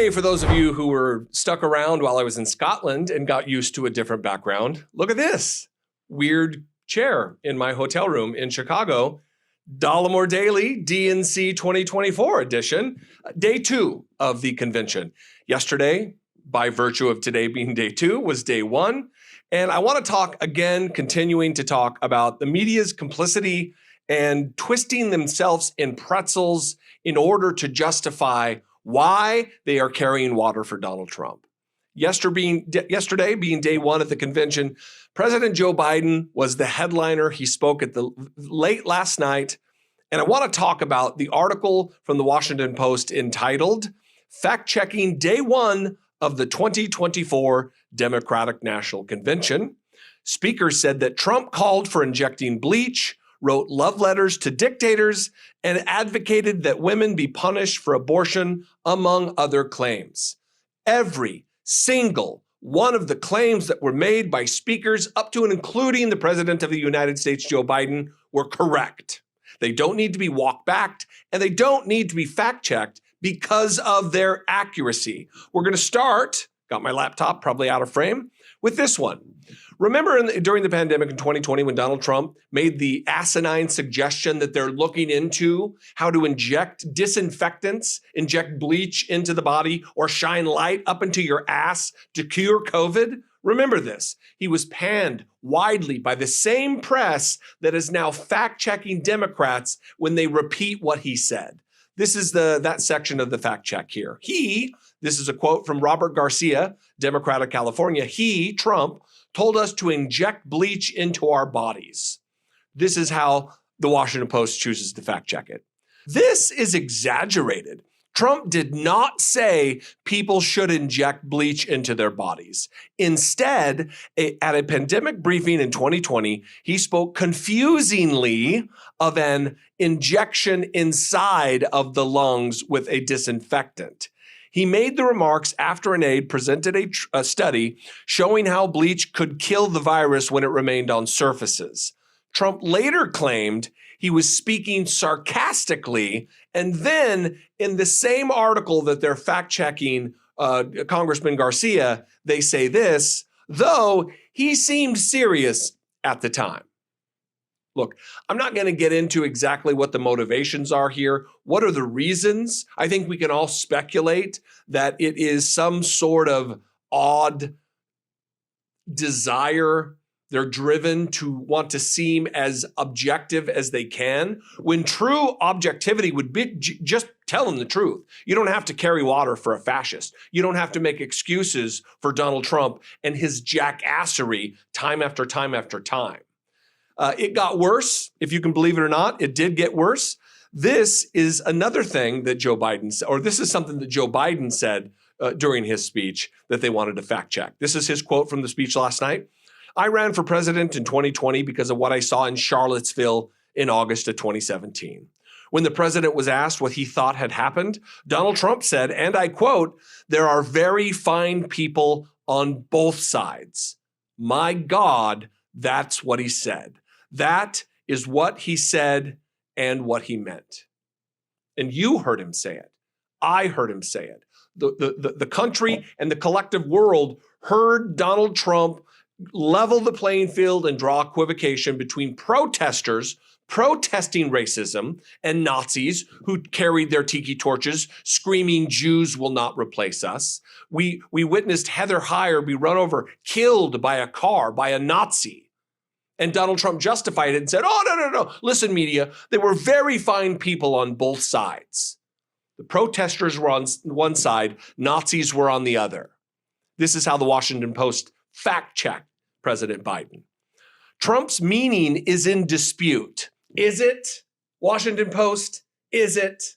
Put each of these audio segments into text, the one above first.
Hey, for those of you who were stuck around while I was in Scotland and got used to a different background, look at this weird chair in my hotel room in Chicago. Dollemore Daily DNC 2024 edition, day 2 of the convention. Yesterday, by virtue of today being day 2, was day 1. And I want to talk again, continuing to talk about the media's complicity and twisting themselves in pretzels in order to justify why they are carrying water for Donald Trump. Yesterday being day 1 of the convention, President Joe Biden was the headliner. He spoke at the late last night. And I want to talk about the article from the Washington Post entitled Fact-Checking Day 1 of the 2024 Democratic National Convention. Speakers said that Trump called for injecting bleach, wrote love letters to dictators, and advocated that women be punished for abortion, among other claims. Every single one of the claims that were made by speakers up to and including the President of the United States, Joe Biden, were correct. They don't need to be walked back, and they don't need to be fact-checked because of their accuracy. We're going to start, got my laptop probably out of frame, with this one. Remember during the pandemic in 2020 when Donald Trump made the asinine suggestion that they're looking into how to inject disinfectants, inject bleach into the body, or shine light up into your ass to cure COVID? Remember this. He was panned widely by the same press that is now fact-checking Democrats when they repeat what he said. This is that section of the fact check here. This is a quote from Robert Garcia, Democrat of California. He, Trump, told us to inject bleach into our bodies. This is how the Washington Post chooses to fact check it. This is exaggerated. Trump did not say people should inject bleach into their bodies. Instead, at a pandemic briefing in 2020, he spoke confusingly of an injection inside of the lungs with a disinfectant. He made the remarks after an aide presented a study showing how bleach could kill the virus when it remained on surfaces. Trump later claimed he was speaking sarcastically, and then in the same article that they're fact-checking Congressman Garcia, they say this, though he seemed serious at the time. Look, I'm not going to get into exactly what the motivations are here. What are the reasons? I think we can all speculate that it is some sort of odd desire. They're driven to want to seem as objective as they can, when true objectivity would be just tell them the truth. You don't have to carry water for a fascist. You don't have to make excuses for Donald Trump and his jackassery time after time after time. It got worse, if you can believe it or not. It did get worse. This is another thing that Joe Biden said, or this is something that Joe Biden said during his speech that they wanted to fact check. This is his quote from the speech last night. I ran for president in 2020 because of what I saw in Charlottesville in August of 2017. When the president was asked what he thought had happened, Donald Trump said, and I quote, "There are very fine people on both sides." My God, that's what he said. That is what he said and what he meant. And you heard him say it. I heard him say it. The country and the collective world heard Donald Trump level the playing field and draw equivocation between protesters protesting racism and Nazis who carried their tiki torches screaming, "Jews will not replace us." We witnessed Heather Heyer be run over, killed by a car, by a Nazi. And Donald Trump justified it and said, oh, no. Listen, media, there were very fine people on both sides. The protesters were on one side, Nazis were on the other. This is how the Washington Post fact-checked President Biden. Trump's meaning is in dispute. Is it? Washington Post, is it?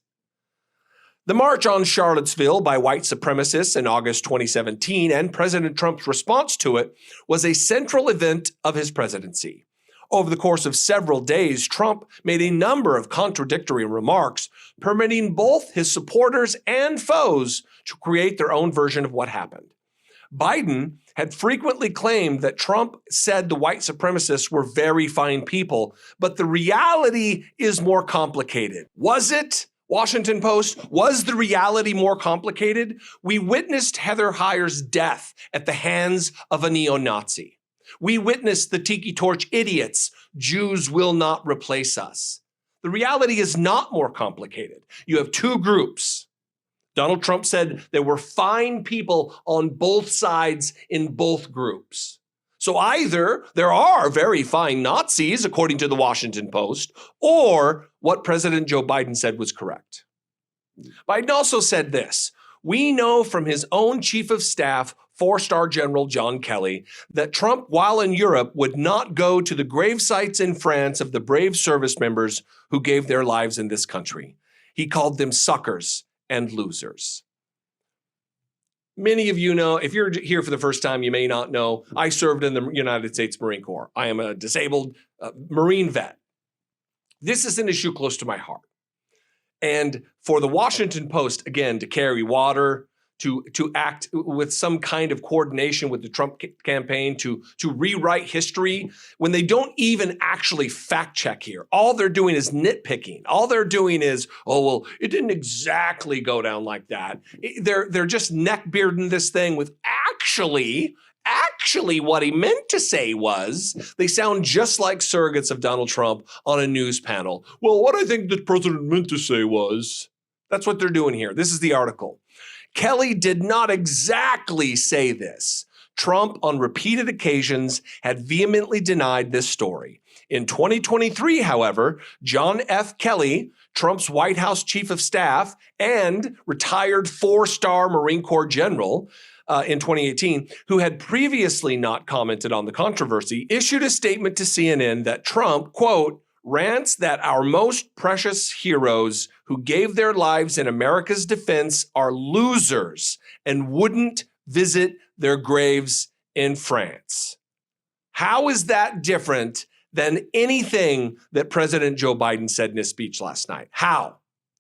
The march on Charlottesville by white supremacists in August 2017 and President Trump's response to it was a central event of his presidency. Over the course of several days, Trump made a number of contradictory remarks, permitting both his supporters and foes to create their own version of what happened. Biden had frequently claimed that Trump said the white supremacists were very fine people, but the reality is more complicated. Was it? Washington Post, was the reality more complicated? We witnessed Heather Heyer's death at the hands of a neo-Nazi. We witnessed the tiki torch idiots. Jews will not replace us. The reality is not more complicated. You have two groups. Donald Trump said there were fine people on both sides in both groups. So either there are very fine Nazis, according to the Washington Post, or what President Joe Biden said was correct. Biden also said this: we know from his own chief of staff, four-star General John Kelly, that Trump, while in Europe, would not go to the grave sites in France of the brave service members who gave their lives in this country. He called them suckers and losers. Many of you know, if you're here for the first time, you may not know, I served in the United States Marine Corps. I am a disabled Marine vet. This is an issue close to my heart. And for the Washington Post, again, to carry water, to act with some kind of coordination with the Trump campaign, to rewrite history, when they don't even actually fact check here. All they're doing is nitpicking. All they're doing is, oh, well, it didn't exactly go down like that. They're just neck-bearding this thing with actually what he meant to say was, they sound just like surrogates of Donald Trump on a news panel. Well, what I think the president meant to say was, that's what they're doing here. This is the article. Kelly did not exactly say this. Trump, on repeated occasions, had vehemently denied this story. In 2023, however, John F. Kelly, Trump's White House chief of staff and retired four-star Marine Corps general in 2018, who had previously not commented on the controversy, issued a statement to CNN that Trump, quote, rants that our most precious heroes who gave their lives in America's defense are losers and wouldn't visit their graves in France. How is that different than anything that President Joe Biden said in his speech last night? How?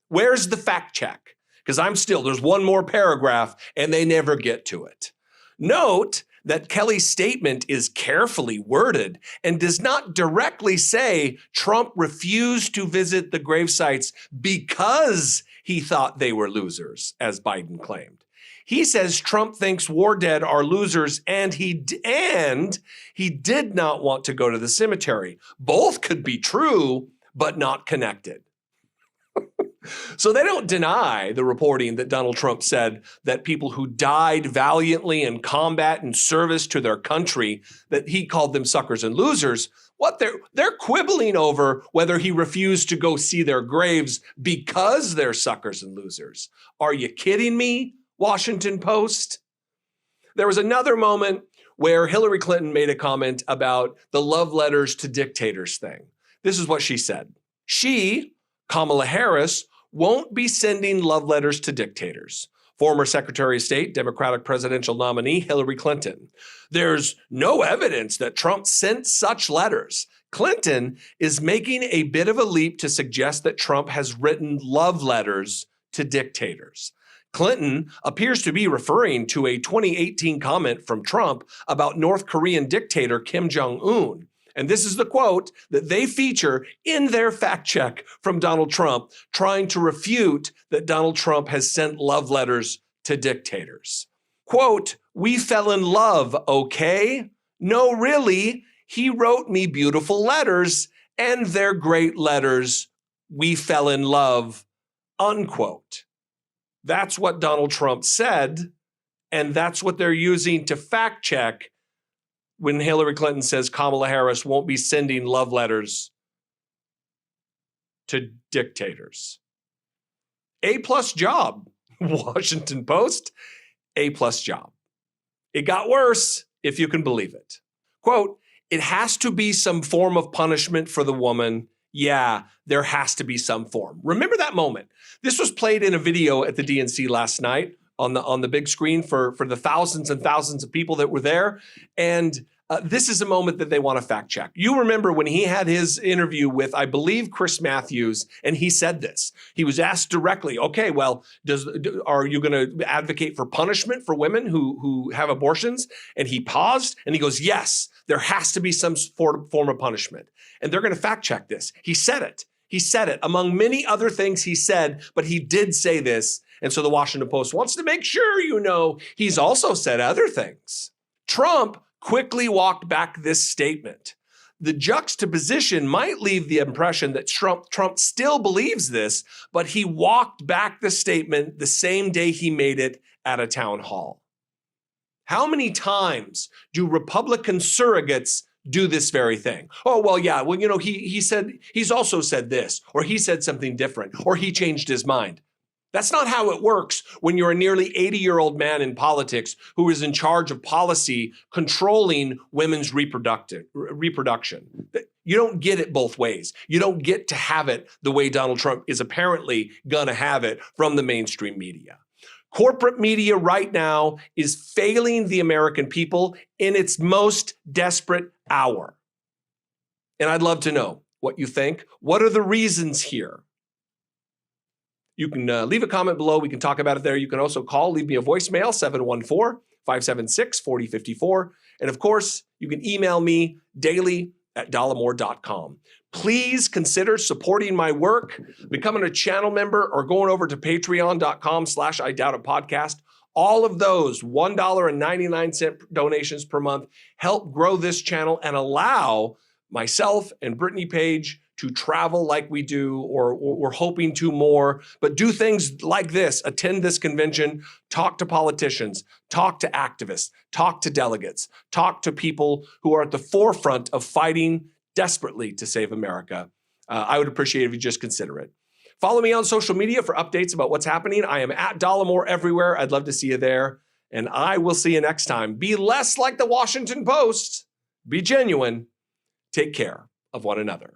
Where's the fact check? Because there's one more paragraph and they never get to it. Note that Kelly's statement is carefully worded and does not directly say Trump refused to visit the gravesites because he thought they were losers, as Biden claimed. He says Trump thinks war dead are losers and he did not want to go to the cemetery. Both could be true, but not connected. So they don't deny the reporting that Donald Trump said that people who died valiantly in combat and service to their country, that he called them suckers and losers. What they're quibbling over whether he refused to go see their graves because they're suckers and losers. Are you kidding me, Washington Post? There was another moment where Hillary Clinton made a comment about the love letters to dictators thing. This is what she said. She, Kamala Harris, won't be sending love letters to dictators. Former Secretary of State, Democratic presidential nominee Hillary Clinton. There's no evidence that Trump sent such letters. Clinton is making a bit of a leap to suggest that Trump has written love letters to dictators. Clinton appears to be referring to a 2018 comment from Trump about North Korean dictator Kim Jong-un. And this is the quote that they feature in their fact check from Donald Trump, trying to refute that Donald Trump has sent love letters to dictators. Quote, we fell in love, okay? No, really. He wrote me beautiful letters, and they're great letters. We fell in love, unquote. That's what Donald Trump said, and that's what they're using to fact check when Hillary Clinton says Kamala Harris won't be sending love letters to dictators. A+ job, Washington Post, A+ job. It got worse, if you can believe it. Quote, it has to be some form of punishment for the woman. Yeah, there has to be some form. Remember that moment. This was played in a video at the DNC last night on the big screen for the thousands and thousands of people that were there. And this is a moment that they want to fact check. You remember when he had his interview with, I believe, Chris Matthews, and he said this. He was asked directly, okay, well, are you going to advocate for punishment for women who have abortions? And he paused and he goes, yes, there has to be some form of punishment. And they're going to fact check this. He said it. He said it among many other things he said, but he did say this. And so the Washington Post wants to make sure you know he's also said other things. Trump quickly walked back this statement. The juxtaposition might leave the impression that Trump still believes this, but he walked back the statement the same day he made it at a town hall. How many times do Republican surrogates do this very thing? Oh, well, yeah, well, you know, he's also said this, or he said something different, or he changed his mind. That's not how it works when you're a nearly 80-year-old man in politics who is in charge of policy controlling women's reproduction. You don't get it both ways. You don't get to have it the way Donald Trump is apparently going to have it from the mainstream media. Corporate media right now is failing the American people in its most desperate hour. And I'd love to know what you think. What are the reasons here? You can leave a comment below. We can talk about it there. You can also leave me a voicemail, 714-576-4054. And of course, you can email me daily@dollemore.com. Please consider supporting my work, becoming a channel member, or going over to patreon.com/IDoubtItPodcast. All of those $1.99 donations per month help grow this channel and allow myself and Brittany Page to travel like we do, or we're hoping to more, but do things like this, attend this convention, talk to politicians, talk to activists, talk to delegates, talk to people who are at the forefront of fighting desperately to save America. I would appreciate it if you just consider it. Follow me on social media for updates about what's happening. I am at Dollemore everywhere. I'd love to see you there. And I will see you next time. Be less like the Washington Post. Be genuine. Take care of one another.